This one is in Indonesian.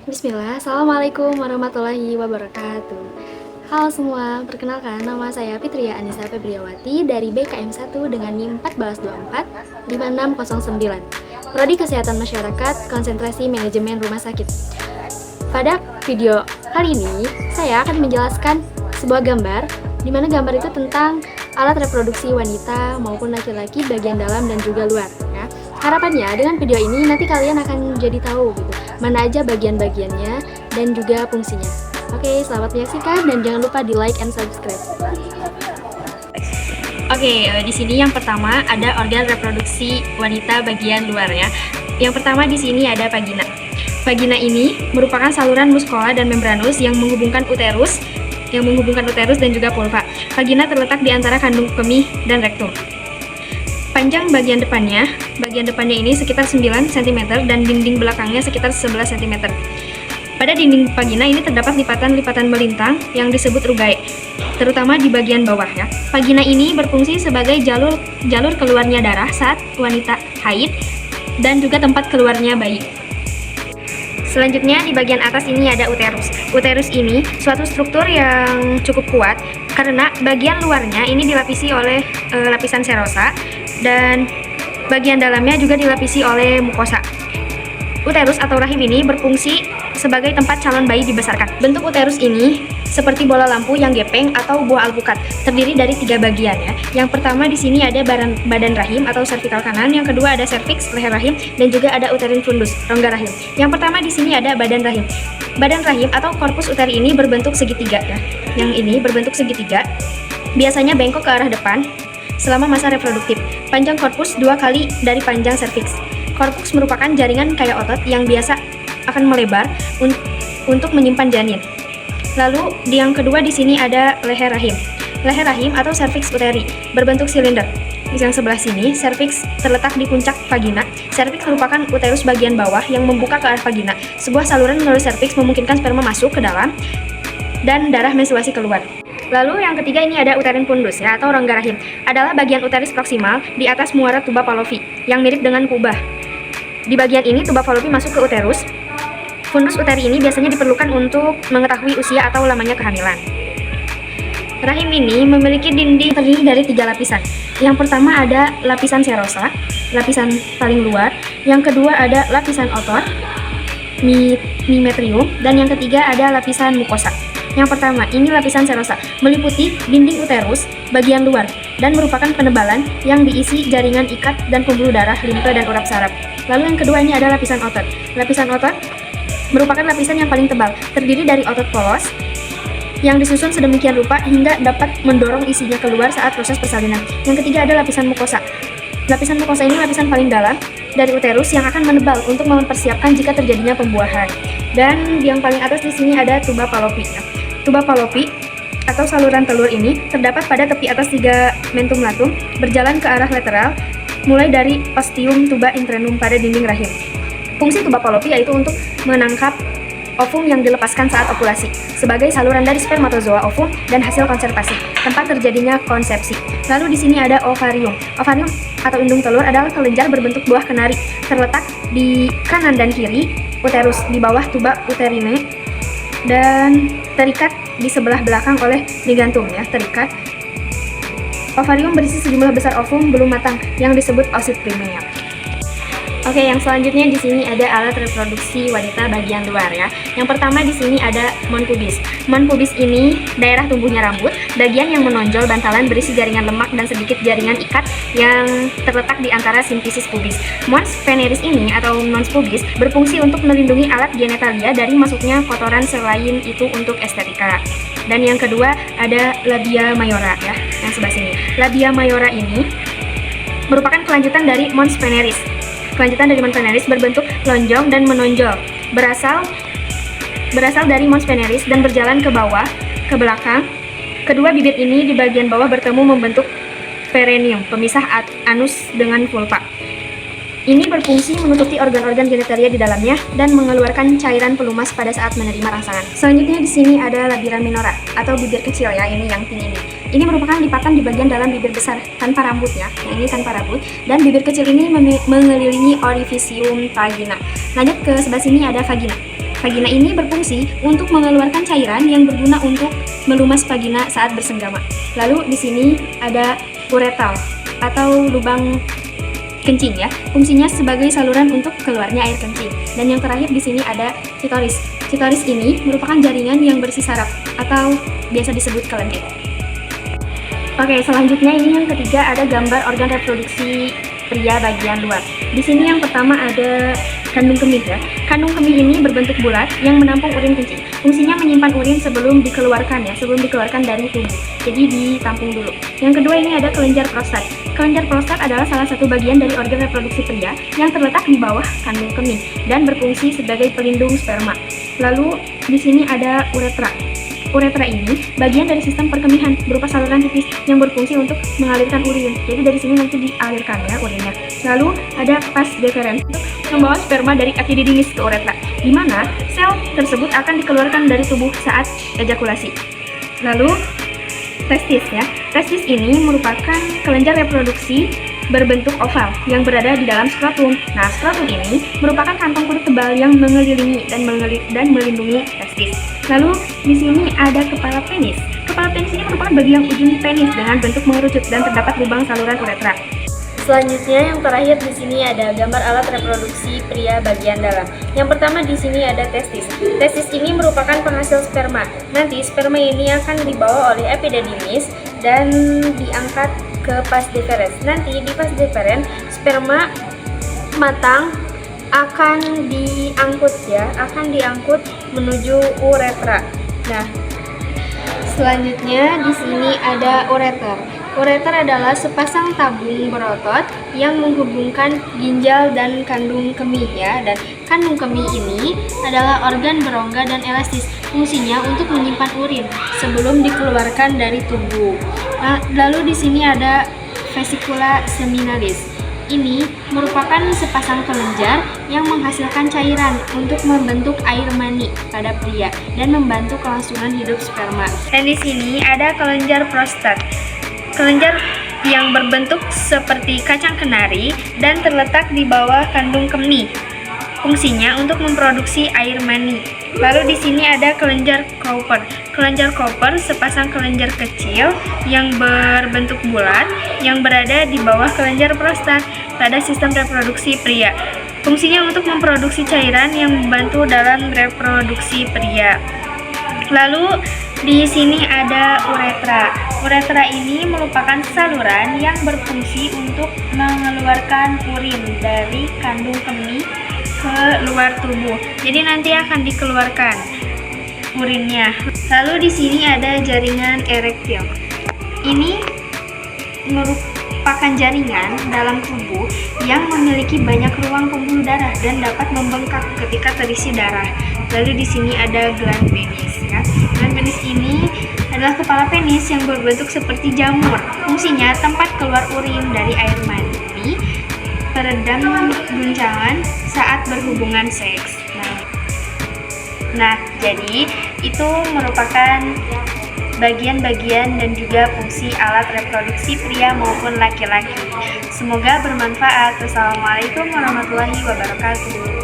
Bismillah, Assalamualaikum warahmatullahi wabarakatuh. Halo semua, perkenalkan nama saya Fitria Anissa Febriawati dari BKM 1 dengan NIM 1424 5609. Prodi Kesehatan Masyarakat, Konsentrasi Manajemen Rumah Sakit. Pada video kali ini, saya akan menjelaskan sebuah gambar, di mana gambar itu tentang alat reproduksi wanita maupun laki-laki bagian dalam dan juga luar. Ya. Harapannya dengan video ini nanti kalian akan jadi tahu gitu, mana aja bagian-bagiannya dan juga fungsinya. Oke, selamat menyaksikan dan jangan lupa di like and subscribe. Di sini yang pertama ada organ reproduksi wanita bagian luar ya. Yang pertama di sini ada vagina. Vagina ini merupakan saluran muskola dan membranus yang menghubungkan uterus dan juga vulva. Vagina terletak di antara kandung kemih dan rektum. Panjang bagian depannya ini sekitar 9 cm dan dinding belakangnya sekitar 11 cm. Pada dinding vagina ini terdapat lipatan-lipatan melintang yang disebut rugae, terutama di bagian bawah ya. Vagina ini berfungsi sebagai jalur keluarnya darah saat wanita haid dan juga tempat keluarnya bayi. Selanjutnya di bagian atas ini ada uterus. Uterus ini suatu struktur yang cukup kuat karena bagian luarnya ini dilapisi oleh lapisan serosa dan bagian dalamnya juga dilapisi oleh mukosa. Uterus atau rahim ini berfungsi sebagai tempat calon bayi dibesarkan. Bentuk uterus ini seperti bola lampu yang gepeng atau buah alpukat, terdiri dari 3 bagian ya. Yang pertama di sini ada badan rahim atau cervical kanan, yang kedua ada cervix, leher rahim, dan juga ada uterine fundus, rongga rahim. Yang pertama di sini ada badan rahim. Badan rahim atau korpus uteri ini berbentuk segitiga ya. Yang ini berbentuk segitiga, biasanya bengkok ke arah depan selama masa reproduktif. Panjang korpus 2 kali dari panjang cervix. Korpus merupakan jaringan kayak otot yang biasa akan melebar untuk menyimpan janin. Lalu yang kedua di sini ada leher rahim. Leher rahim atau cervix uteri berbentuk silinder. Yang sebelah sini, cervix terletak di puncak vagina. Cervix merupakan uterus bagian bawah yang membuka ke arah vagina. Sebuah saluran melalui cervix memungkinkan sperma masuk ke dalam dan darah menstruasi keluar. Lalu yang ketiga ini ada uterine fundus ya, atau rongga rahim. Adalah bagian uterus proksimal di atas muara tuba Fallopi yang mirip dengan kubah. Di bagian ini tuba Fallopi masuk ke uterus. Fundus uteri ini biasanya diperlukan untuk mengetahui usia atau lamanya kehamilan. Rahim ini memiliki dinding terdiri dari 3 lapisan. Yang pertama ada lapisan serosa, lapisan paling luar. Yang kedua ada lapisan otot, metrium, dan yang ketiga ada lapisan mukosa. Yang pertama, ini lapisan serosa, meliputi dinding uterus bagian luar dan merupakan penebalan yang diisi jaringan ikat dan pembuluh darah, limfe, dan urap saraf. Lalu yang kedua ini ada lapisan otot. Lapisan otot merupakan lapisan yang paling tebal, terdiri dari otot polos yang disusun sedemikian rupa hingga dapat mendorong isinya keluar saat proses persalinan. Yang ketiga ada lapisan mukosa. Lapisan mukosa ini lapisan paling dalam dari uterus yang akan menebal untuk mempersiapkan jika terjadinya pembuahan. Dan yang paling atas di sini ada tuba Fallopi. Tuba Fallopi atau saluran telur ini terdapat pada tepi atas ligamentum latum berjalan ke arah lateral mulai dari ostium tuba internum pada dinding rahim. Fungsi tuba Fallopi yaitu untuk menangkap ovum yang dilepaskan saat ovulasi sebagai saluran dari spermatozoa ovum dan hasil konservasi, tempat terjadinya konsepsi. Lalu di sini ada ovarium. Ovarium atau indung telur adalah kelenjar berbentuk buah kenari, terletak di kanan dan kiri uterus di bawah tuba uterine dan terikat di sebelah belakang oleh ligantum ya, terikat. Ovarium berisi sejumlah besar ovum belum matang yang disebut oosit primea. Yang selanjutnya di sini ada alat reproduksi wanita bagian luar ya. Yang pertama di sini ada mons pubis. Mons pubis ini daerah tumbuhnya rambut, bagian yang menonjol bantalan berisi jaringan lemak dan sedikit jaringan ikat yang terletak di antara simfisis pubis. Mons veneris ini atau mons pubis berfungsi untuk melindungi alat genitalia dari masuknya kotoran, selain itu untuk estetika. Dan yang kedua ada labia mayora ya, yang sebelah sini. Labia mayora ini merupakan kelanjutan dari mons veneris. Kelanjutan dari mons veneris berbentuk lonjong dan menonjol, berasal dari mons veneris dan berjalan ke bawah, ke belakang. Kedua bibir ini di bagian bawah bertemu membentuk perineum, pemisah anus dengan vulva. Ini berfungsi menutupi organ-organ genitalia di dalamnya dan mengeluarkan cairan pelumas pada saat menerima rangsangan. Selanjutnya di sini ada labia minora atau bibir kecil ya, ini yang pink ini. Ini merupakan lipatan di bagian dalam bibir besar tanpa rambut ya, yang ini tanpa rambut, dan bibir kecil ini mengelilingi orifisium vagina. Lanjut ke sebelah sini ada vagina. Vagina ini berfungsi untuk mengeluarkan cairan yang berguna untuk melumas vagina saat bersenggama. Lalu di sini ada uretal atau lubang kencing ya. Fungsinya sebagai saluran untuk keluarnya air kencing. Dan yang terakhir di sini ada klitoris. Klitoris ini merupakan jaringan yang bersih saraf atau biasa disebut kelenjar. Oke, selanjutnya ini yang ketiga ada gambar organ reproduksi pria bagian luar. Di sini yang pertama ada kandung kemih ya. Kandung kemih ini berbentuk bulat yang menampung urin kencing. Fungsinya menyimpan urin sebelum dikeluarkan ya, sebelum dikeluarkan dari tubuh. Jadi ditampung dulu. Yang kedua ini ada kelenjar prostat. Kelenjar prostat adalah salah satu bagian dari organ reproduksi pria yang terletak di bawah kandung kemih dan berfungsi sebagai pelindung sperma. Lalu di sini ada uretra. Uretra ini bagian dari sistem perkemihan berupa saluran tipis yang berfungsi untuk mengalirkan urin. Jadi dari sini nanti dialirkan ya urinnya. Lalu ada vas deferens untuk membawa sperma dari epididymis ke uretra, di mana sel tersebut akan dikeluarkan dari tubuh saat ejakulasi. Lalu testis ya. Testis ini merupakan kelenjar reproduksi berbentuk oval yang berada di dalam skrotum. Nah, skrotum ini merupakan kantong kulit tebal yang mengelilingi dan melindungi testis. Lalu di sini ada kepala penis. Kepala penis ini merupakan bagian ujung penis dengan bentuk mengerucut dan terdapat lubang saluran uretra. Selanjutnya yang terakhir di sini ada gambar alat reproduksi pria bagian dalam. Yang pertama di sini ada testis. Testis ini merupakan penghasil sperma. Nanti sperma ini akan dibawa oleh epididymis dan diangkat ke vas deferens. Nanti di vas deferens sperma matang akan diangkut menuju uretra. Nah, selanjutnya di sini ada ureter. Ureter adalah sepasang tabung berotot yang menghubungkan ginjal dan kandung kemih ya. Dan kandung kemih ini adalah organ berongga dan elastis. Fungsinya untuk menyimpan urin sebelum dikeluarkan dari tubuh. Nah, lalu di sini ada vesicula seminalis. Ini merupakan sepasang kelenjar yang menghasilkan cairan untuk membentuk air mani pada pria dan membantu kelangsungan hidup sperma. Dan di sini ada kelenjar prostat. Kelenjar yang berbentuk seperti kacang kenari dan terletak di bawah kandung kemih. Fungsinya untuk memproduksi air mani. Lalu di sini ada kelenjar Cowper. Kelenjar Cowper sepasang kelenjar kecil yang berbentuk bulat yang berada di bawah kelenjar prostat pada sistem reproduksi pria. Fungsinya untuk memproduksi cairan yang membantu dalam reproduksi pria. Lalu di sini ada uretra. Uretra ini merupakan saluran yang berfungsi untuk mengeluarkan urin dari kandung kemih ke luar tubuh. Jadi nanti akan dikeluarkan urinnya. Lalu di sini ada jaringan erektil. Ini merupakan jaringan dalam tubuh yang memiliki banyak ruang pembuluh darah dan dapat membengkak ketika terisi darah. Lalu di sini ada gland penis ya. Gland penis ini adalah kepala penis yang berbentuk seperti jamur. Fungsinya tempat keluar urin dari air mani, peredam guncangan saat berhubungan seks. Nah, jadi itu merupakan bagian-bagian dan juga fungsi alat reproduksi pria maupun laki-laki. Semoga bermanfaat. Wassalamualaikum warahmatullahi wabarakatuh.